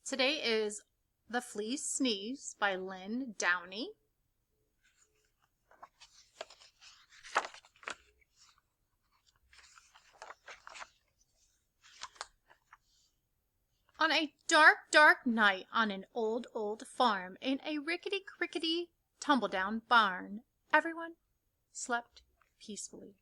Today is The Flea Sneeze by Lynn Downey. On a dark, dark night on an old, old farm in a rickety-crickety tumble-down barn, everyone slept peacefully.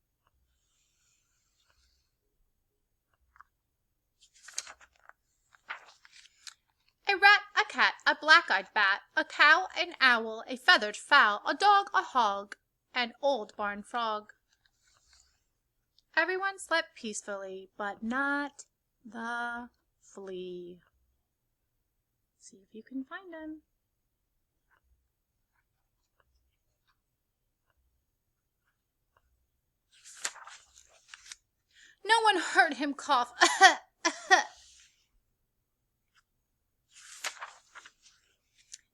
A rat, a cat, a black-eyed bat, a cow, an owl, a feathered fowl, a dog, a hog, an old barn frog. Everyone slept peacefully, but not the flea. See if you can find him. No one heard him cough.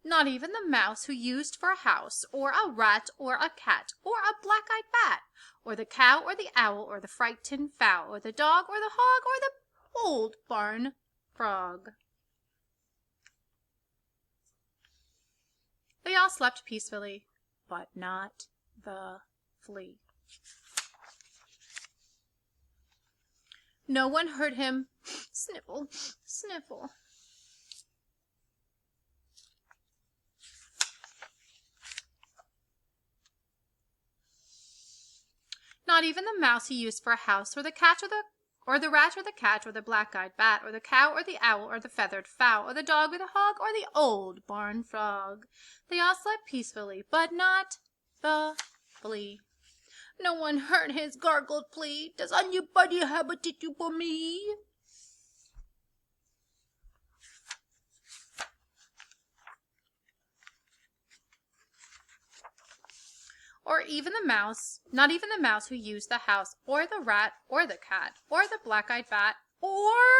Not even the mouse who used for a house, or a rat, or a cat, or a black-eyed bat, or the cow, or the owl, or the frightened fowl, or the dog, or the hog, or the old barn frog. They all slept peacefully, but not the flea. No one heard him sniffle, sniffle. Not even the mouse he used for a house, or the cat, or the rat, or the cat, or the black-eyed bat, or the cow, or the owl, or the feathered fowl, or the dog, or the hog, or the old barn frog. They all slept peacefully, but not the flea. No one heard his gargled plea. Does anybody have a tissue for me? Or even the mouse, not even the mouse who used the house, or the rat, or the cat, or the black-eyed bat, or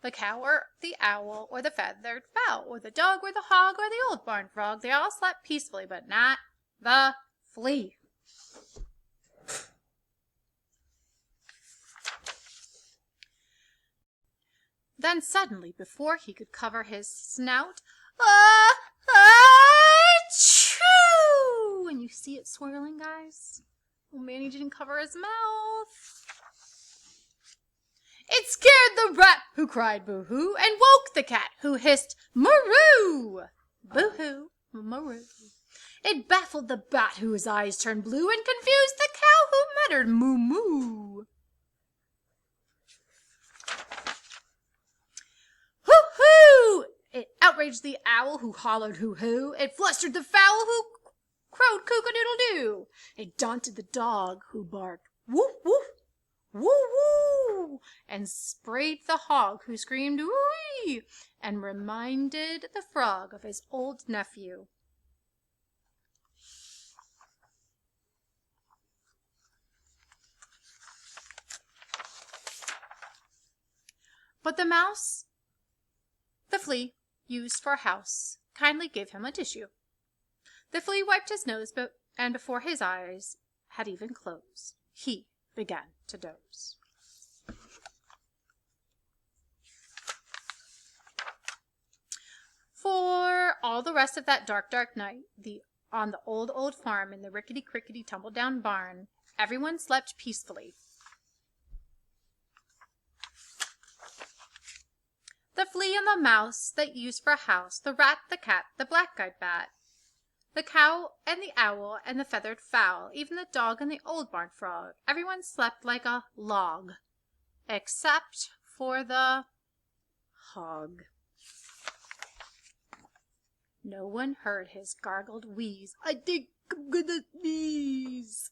the cow, or the owl, or the feathered fowl, or the dog, or the hog, or the old barn frog. They all slept peacefully, but not the flea. Then suddenly, before he could cover his snout, achoo! And you see it swirling, guys? Oh man, he didn't cover his mouth. It scared the rat, who cried boo-hoo, and woke the cat, who hissed moo-roo. Boo-hoo, moo-roo. It baffled the bat, whose eyes turned blue, and confused the cow, who muttered moo-moo. Hoo-hoo! It outraged the owl, who hollered hoo-hoo. It flustered the fowl, who crowed cock-a-doodle-doo. It daunted the dog, who barked woof-woof, woo-woo, and sprayed the hog, who screamed woo-wee, and reminded the frog of his old nephew. But the mouse the flea used for a house kindly gave him a tissue. The flea wiped his nose, and before his eyes had even closed, he began to doze. For all the rest of that dark, dark night, on the old, old farm in the rickety-crickety tumble-down barn, everyone slept peacefully. The flea and the mouse that used for a house, the rat, the cat, the black-eyed bat, the cow and the owl and the feathered fowl, even the dog and the old barn frog, everyone slept like a log, except for the hog. No one heard his gargled wheeze. I think I'm gonna sneeze.